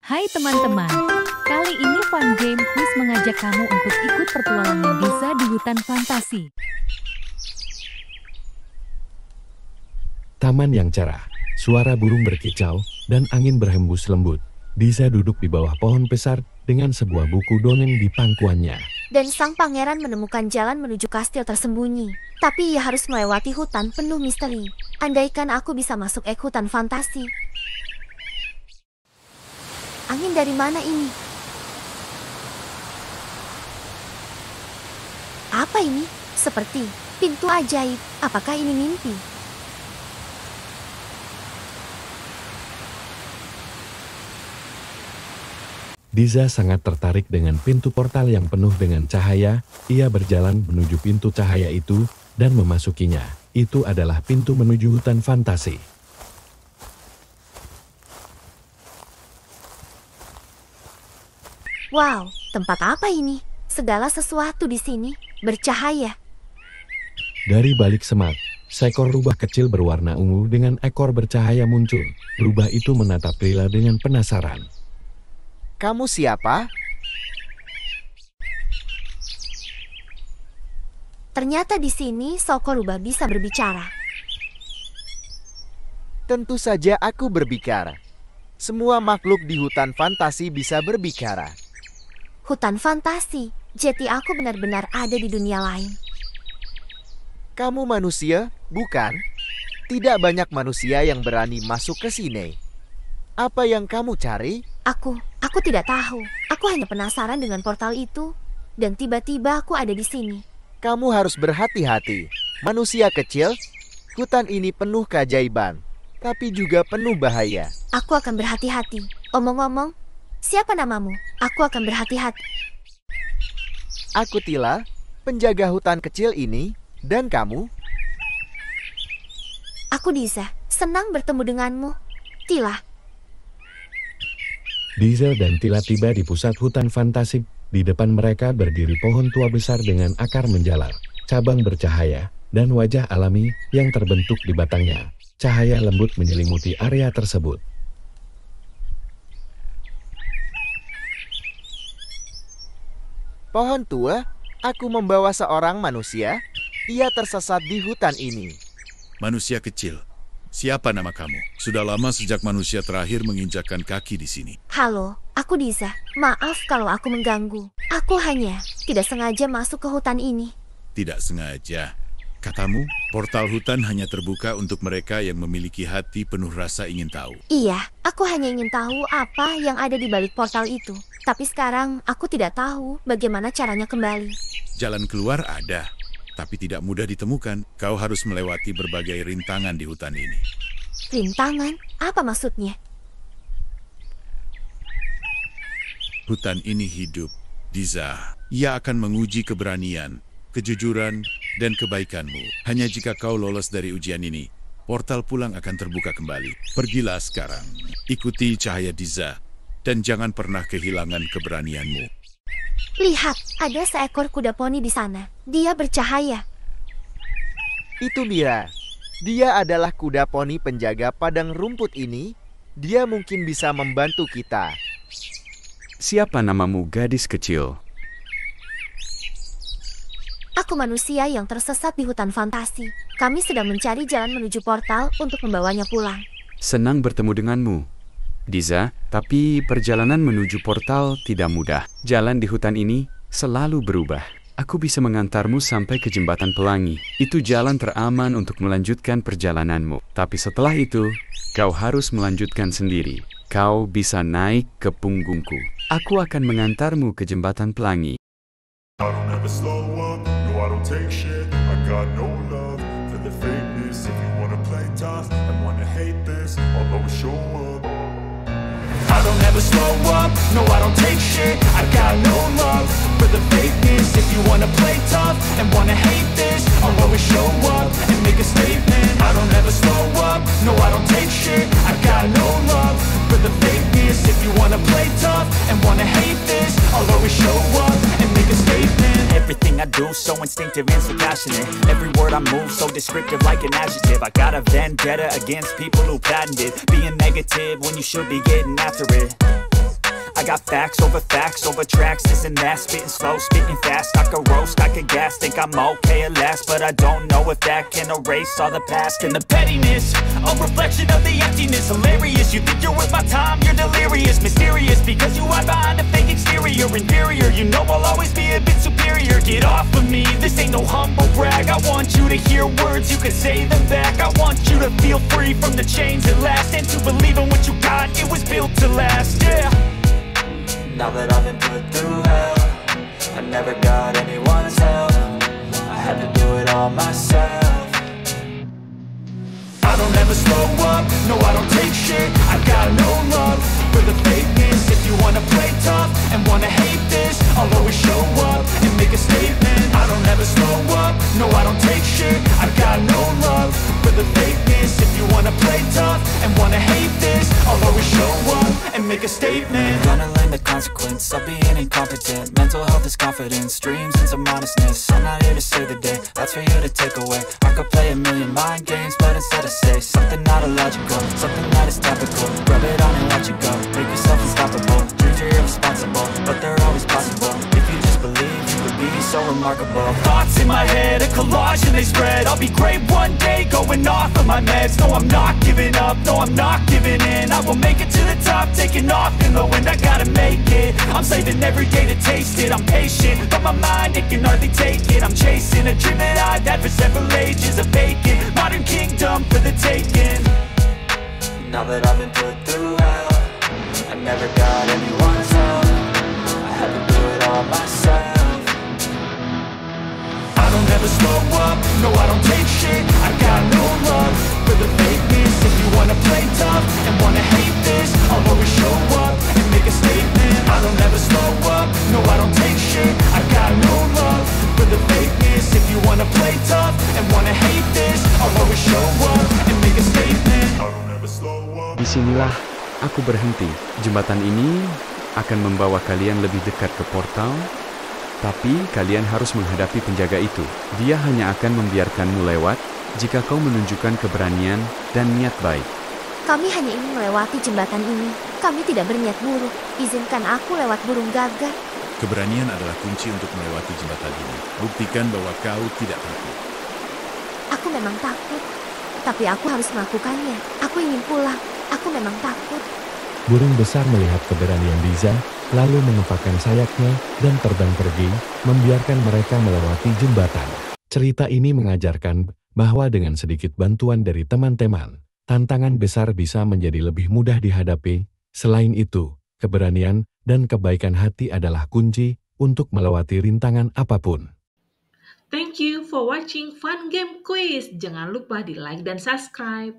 Hai teman-teman, kali ini Fun Game Quiz mengajak kamu untuk ikut petualangan Diza di hutan fantasi. Taman yang cerah, suara burung berkicau, dan angin berhembus lembut. Diza duduk di bawah pohon besar dengan sebuah buku dongeng di pangkuannya. Dan sang pangeran menemukan jalan menuju kastil tersembunyi. Tapi ia harus melewati hutan penuh misteri. Andaikan aku bisa masuk hutan fantasi. Angin dari mana ini? Apa ini? Seperti pintu ajaib. Apakah ini mimpi? Diza sangat tertarik dengan pintu portal yang penuh dengan cahaya. Ia berjalan menuju pintu cahaya itu dan memasukinya. Itu adalah pintu menuju hutan fantasi. Wow, tempat apa ini? Segala sesuatu di sini bercahaya. Dari balik semak, seekor rubah kecil berwarna ungu dengan ekor bercahaya muncul. Rubah itu menatap Lila dengan penasaran. Kamu siapa? Ternyata di sini seekor rubah bisa berbicara. Tentu saja aku berbicara. Semua makhluk di hutan fantasi bisa berbicara. Hutan fantasi, jadi aku benar-benar ada di dunia lain. Kamu manusia, bukan? Tidak banyak manusia yang berani masuk ke sini. Apa yang kamu cari? Aku tidak tahu. Aku hanya penasaran dengan portal itu. Dan tiba-tiba aku ada di sini. Kamu harus berhati-hati. Manusia kecil, hutan ini penuh keajaiban. Tapi juga penuh bahaya. Aku akan berhati-hati. Omong-omong, siapa namamu? Aku akan berhati-hati. Aku Tila, penjaga hutan kecil ini. Dan kamu? Aku Diza. Senang bertemu denganmu. Tila. Diza dan Tila tiba di pusat hutan fantasi. Di depan mereka berdiri pohon tua besar dengan akar menjalar, cabang bercahaya, dan wajah alami yang terbentuk di batangnya. Cahaya lembut menyelimuti area tersebut. Pohon tua, aku membawa seorang manusia. Ia tersesat di hutan ini. Manusia kecil, siapa nama kamu? Sudah lama sejak manusia terakhir menginjakkan kaki di sini. Halo, aku Diza. Maaf kalau aku mengganggu. Aku hanya tidak sengaja masuk ke hutan ini. Tidak sengaja. Katamu, portal hutan hanya terbuka untuk mereka yang memiliki hati penuh rasa ingin tahu. Iya, aku hanya ingin tahu apa yang ada di balik portal itu. Tapi sekarang aku tidak tahu bagaimana caranya kembali. Jalan keluar ada, tapi tidak mudah ditemukan. Kau harus melewati berbagai rintangan di hutan ini. Rintangan? Apa maksudnya? Hutan ini hidup, Diza. Ia akan menguji keberanian, kejujuran, dan kebaikanmu. Hanya jika kau lolos dari ujian ini, portal pulang akan terbuka kembali. Pergilah sekarang, ikuti cahaya Diza, dan jangan pernah kehilangan keberanianmu. Lihat, ada seekor kuda poni di sana. Dia bercahaya. Itu dia. Dia adalah kuda poni penjaga padang rumput ini. Dia mungkin bisa membantu kita. Siapa namamu, gadis kecil? Aku manusia yang tersesat di hutan fantasi. Kami sedang mencari jalan menuju portal untuk membawanya pulang. Senang bertemu denganmu, Diza, tapi perjalanan menuju portal tidak mudah. Jalan di hutan ini selalu berubah. Aku bisa mengantarmu sampai ke jembatan pelangi. Itu jalan teraman untuk melanjutkan perjalananmu. Tapi setelah itu, kau harus melanjutkan sendiri. Kau bisa naik ke punggungku. Aku akan mengantarmu ke jembatan pelangi. I don't ever slow up, no I don't take shit. I got no love for the fakeness. If you wanna play tough and wanna hate this, I'll always show up. I don't ever slow up, no I don't take shit. I got no love for the fakeness. If you wanna play tough and wanna hate this, I'll always show up and make a statement. I don't ever slow up, no I don't take shit. I got no love for the fakeness. If you wanna play tough and wanna hate this, I'll always show up and make a statement. Everything I do so instinctive and so passionate. Every word I move so descriptive like an adjective. I got a vendetta against people who patented being negative when you should be getting after it. got facts over tracks, this and that, spitting slow, spitting fast. I could roast, I could gas, think I'm okay at last, but I don't know if that can erase all the past and the pettiness. A reflection of the emptiness, hilarious. You think you're worth my time, you're delirious, mysterious, because you hide behind a fake exterior, inferior. You know I'll always be a bit superior. Get off of me, this ain't no humble brag. I want you to hear words, you can say them back. I want you to feel free from the chains that last, and to believe in what you got, it was built to last, yeah. Now that I've been put through hell, I never got anyone's help. I had to do it all myself. I don't ever slow up, no I don't take shit. I got no love for the fakeness. If you wanna play tough and wanna hate this, I'll always show up and make a statement. I don't ever slow up, no I don't take shit. I got no love for the fakeness. If you wanna play tough and wanna hate this, I'll always show up and make a statement. Gonna learn the consequence of being incompetent. Mental health is confidence, dreams and some modestness. I'm not here to save the day, that's for you to take away. I could play a million mind games, but instead I say something not illogical, something that is topical. Rub it on and watch it go, make yourself unstoppable. Dreams are irresponsible, but they're always possible. If you just believe, you could be so remarkable. Thoughts in my head, a collage and they spread. I'll be great one day, going off of my meds. No, I'm not giving up, no, I'm not giving in. I will make it to the top, taking off in the wind. I gotta make it, I'm saving every day to taste it. I'm patient, but my mind, it can hardly take it. I'm chasing a dream that I've had for several ages. A vacant, modern kingdom for the taking. Now that I've been put through hell, I never got anyone's help. I had to do it all myself. I don't ever slow up, no I don't take shit. I got no love for the fakeness. If you wanna play tough and wanna hate this, I'll always show up and make a statement. I don't ever slow up, no I don't take shit. I got no love for the fakeness. If you wanna play tough and wanna hate this, I'll always show up and make a statement. I don't ever slow up. Disinilah aku berhenti. Jembatan ini akan membawa kalian lebih dekat ke portal, tapi kalian harus menghadapi penjaga itu. Dia hanya akan membiarkanmu lewat jika kau menunjukkan keberanian dan niat baik. Kami hanya ingin melewati jembatan ini. Kami tidak berniat buruk. Izinkan aku lewat burung gagak. Keberanian adalah kunci untuk melewati jembatan ini. Buktikan bahwa kau tidak takut. Aku memang takut, tapi aku harus melakukannya. Aku ingin pulang. Aku memang takut. Burung besar melihat keberanian Diza, lalu mengepakkan sayapnya dan terbang pergi, membiarkan mereka melewati jembatan. Cerita ini mengajarkan bahwa dengan sedikit bantuan dari teman-teman, tantangan besar bisa menjadi lebih mudah dihadapi. Selain itu, keberanian dan kebaikan hati adalah kunci untuk melewati rintangan apapun. Thank you for watching Fun Game Quiz. Jangan lupa di like dan subscribe.